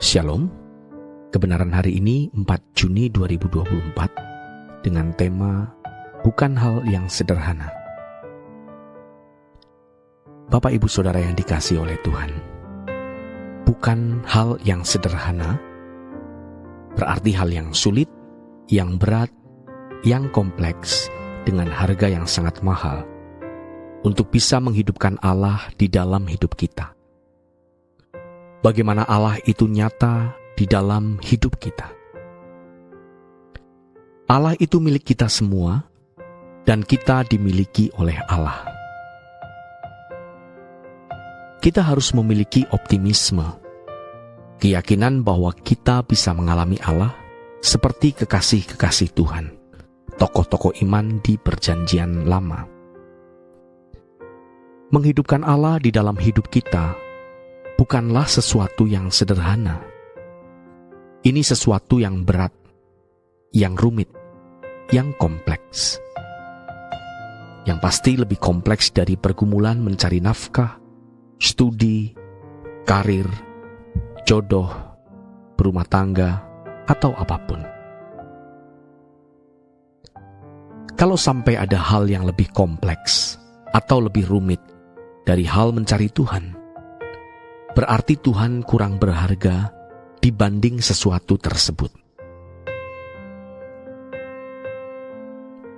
Shalom, kebenaran hari ini 4 Juni 2024 dengan tema Bukan Hal yang Sederhana. Bapak Ibu Saudara yang dikasihi oleh Tuhan, bukan hal yang sederhana berarti hal yang sulit, yang berat, yang kompleks dengan harga yang sangat mahal untuk bisa menghidupkan Allah di dalam hidup kita. Bagaimana Allah itu nyata di dalam hidup kita. Allah itu milik kita semua, dan kita dimiliki oleh Allah. Kita harus memiliki optimisme, keyakinan bahwa kita bisa mengalami Allah seperti kekasih-kekasih Tuhan, tokoh-tokoh iman di Perjanjian Lama. Menghidupkan Allah di dalam hidup kita bukanlah sesuatu yang sederhana. Ini sesuatu yang berat, yang rumit, yang kompleks. Yang pasti lebih kompleks dari pergumulan mencari nafkah, studi, karir, jodoh, berumah tangga, atau apapun. Kalau sampai ada hal yang lebih kompleks atau lebih rumit dari hal mencari Tuhan, berarti Tuhan kurang berharga dibanding sesuatu tersebut.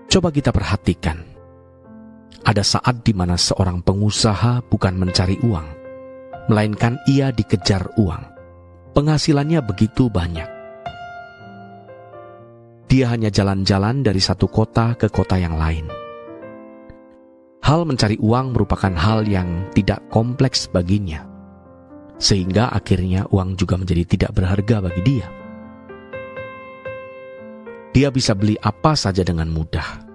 Coba kita perhatikan, ada saat di mana seorang pengusaha bukan mencari uang, melainkan ia dikejar uang. Penghasilannya begitu banyak. Dia hanya jalan-jalan dari satu kota ke kota yang lain. Hal mencari uang merupakan hal yang tidak kompleks baginya, sehingga akhirnya uang juga menjadi tidak berharga bagi dia. Dia bisa beli apa saja dengan mudah,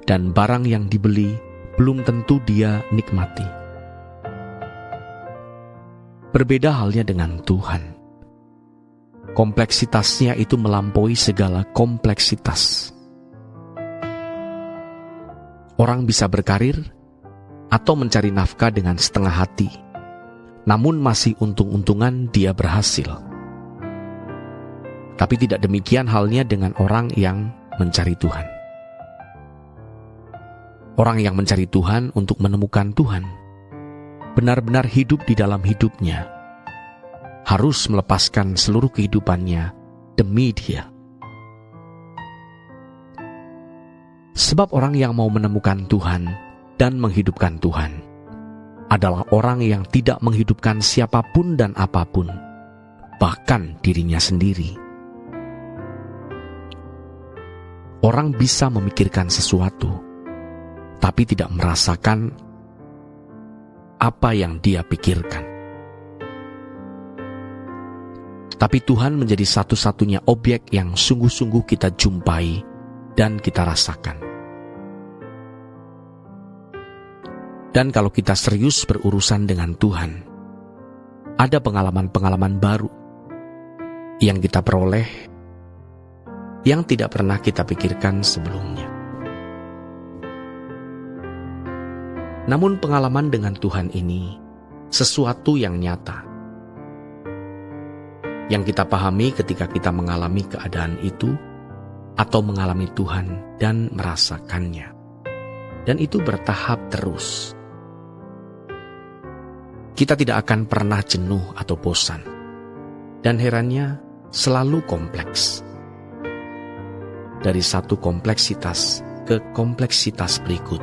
dan barang yang dibeli belum tentu dia nikmati. Berbeda halnya dengan Tuhan. Kompleksitasnya itu melampaui segala kompleksitas. Orang bisa berkarir atau mencari nafkah dengan setengah hati, namun masih untung-untungan dia berhasil. Tapi tidak demikian halnya dengan orang yang mencari Tuhan. Orang yang mencari Tuhan untuk menemukan Tuhan, benar-benar hidup di dalam hidupnya, harus melepaskan seluruh kehidupannya demi Dia. Sebab orang yang mau menemukan Tuhan dan menghidupkan Tuhan adalah orang yang tidak menghidupkan siapapun dan apapun, bahkan dirinya sendiri. Orang bisa memikirkan sesuatu, tapi tidak merasakan apa yang dia pikirkan. Tapi Tuhan menjadi satu-satunya objek yang sungguh-sungguh kita jumpai dan kita rasakan. Dan kalau kita serius berurusan dengan Tuhan, ada pengalaman-pengalaman baru yang kita peroleh yang tidak pernah kita pikirkan sebelumnya. Namun pengalaman dengan Tuhan ini sesuatu yang nyata, yang kita pahami ketika kita mengalami keadaan itu atau mengalami Tuhan dan merasakannya. Dan itu bertahap terus. Kita tidak akan pernah jenuh atau bosan. Dan herannya selalu kompleks. Dari satu kompleksitas ke kompleksitas berikut,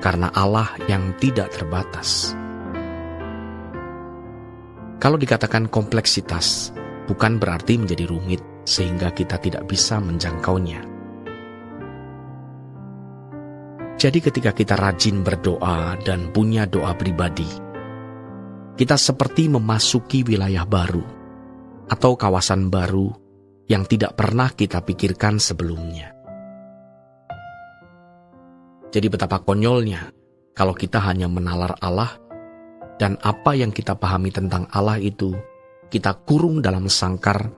karena Allah yang tidak terbatas. Kalau dikatakan kompleksitas, bukan berarti menjadi rumit sehingga kita tidak bisa menjangkaunya. Jadi ketika kita rajin berdoa dan punya doa pribadi, kita seperti memasuki wilayah baru atau kawasan baru yang tidak pernah kita pikirkan sebelumnya. Jadi betapa konyolnya kalau kita hanya menalar Allah dan apa yang kita pahami tentang Allah itu kita kurung dalam sangkar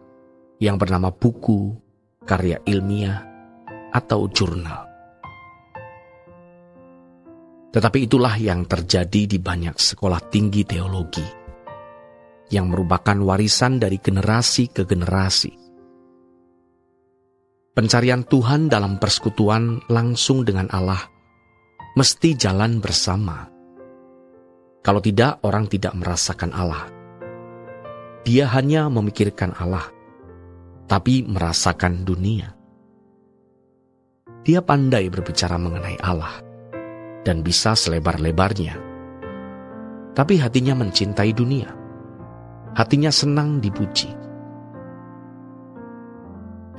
yang bernama buku, karya ilmiah, atau jurnal. Tetapi itulah yang terjadi di banyak sekolah tinggi teologi. yang merupakan warisan dari generasi ke generasi. Pencarian Tuhan dalam persekutuan langsung dengan Allah mesti jalan bersama. Kalau tidak, orang tidak merasakan Allah. Dia hanya memikirkan Allah, tapi merasakan dunia. Dia pandai berbicara mengenai Allah dan bisa selebar-lebarnya. Tapi hatinya mencintai dunia. Hatinya senang dipuji.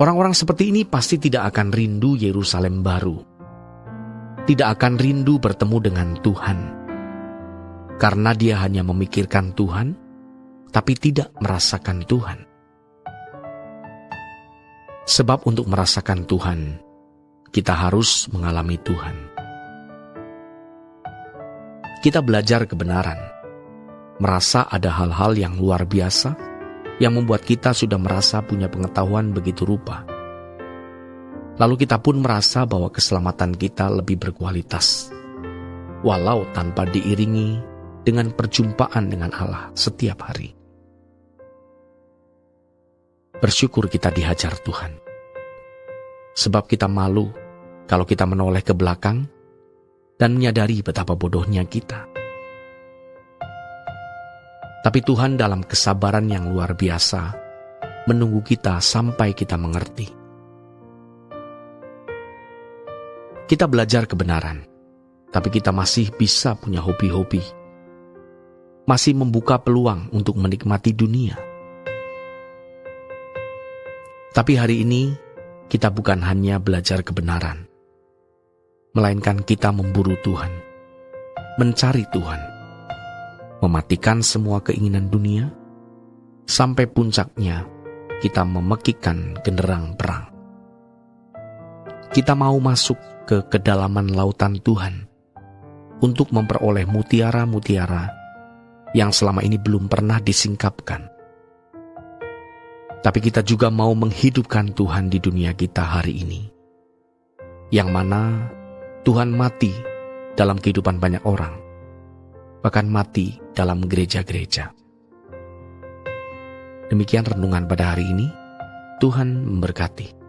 Orang-orang seperti ini pasti tidak akan rindu Yerusalem baru. Tidak akan rindu bertemu dengan Tuhan. Karena dia hanya memikirkan Tuhan, tapi tidak merasakan Tuhan. Sebab untuk merasakan Tuhan, kita harus mengalami Tuhan. Kita belajar kebenaran, merasa ada hal-hal yang luar biasa, yang membuat kita sudah merasa punya pengetahuan begitu rupa. Lalu kita pun merasa bahwa keselamatan kita lebih berkualitas, walau tanpa diiringi dengan perjumpaan dengan Allah setiap hari. Bersyukur kita dihajar Tuhan, sebab kita malu kalau kita menoleh ke belakang dan menyadari betapa bodohnya kita. Tapi Tuhan dalam kesabaran yang luar biasa menunggu kita sampai kita mengerti. Kita belajar kebenaran, tapi kita masih bisa punya hobi-hobi. Masih membuka peluang untuk menikmati dunia. Tapi hari ini kita bukan hanya belajar kebenaran, melainkan kita memburu Tuhan, mencari Tuhan, mematikan semua keinginan dunia, sampai puncaknya kita memekikkan genderang perang. Kita mau masuk ke kedalaman lautan Tuhan untuk memperoleh mutiara-mutiara yang selama ini belum pernah disingkapkan. Tapi kita juga mau menghidupkan Tuhan di dunia kita hari ini, yang mana Tuhan mati dalam kehidupan banyak orang, bahkan mati dalam gereja-gereja. Demikian renungan pada hari ini. Tuhan memberkati.